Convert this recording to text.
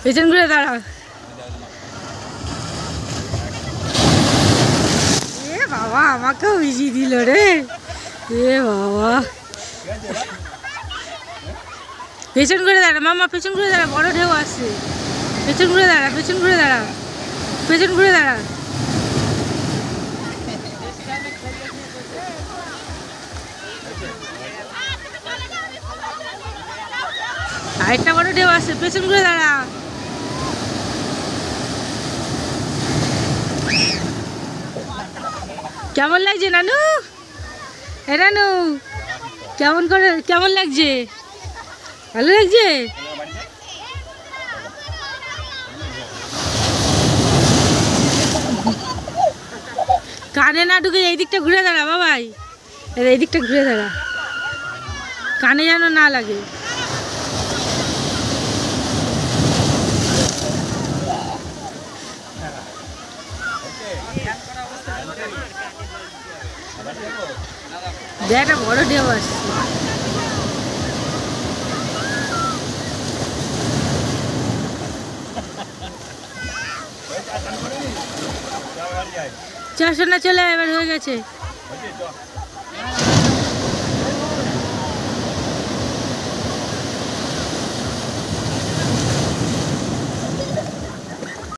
পেছন ঘুরে দাঁড়া। এ বাবা আমাকেও ভিজিয়ে দিল রে। এ বাবা পেছন ঘুরে দাঁড়া মামা, পেছন ঘুরে দাঁড়া, বড় ঢেউ আসছে। পেছন ঘুরে দাঁড়া, পেছন ঘুরে দাঁড়া, পেছন ঘুরে দাঁড়া। আরেকটা বড় ঢেউ আসছে, পেছন ঘুরে দাঁড়া। কেমন লাগছে নানু? এ নানু কেমন লাগছে? ভালো লাগছে? কানে না ঢুকে এই দিকটা ঘুরে দাঁড়া বাবাই, এই দিকটা ঘুরে দাঁড়া, কানে যেন না লাগে। দেখ একটা বড় ঢেউ আসছে। চল সোনা চলে, এবার হয়ে গেছে।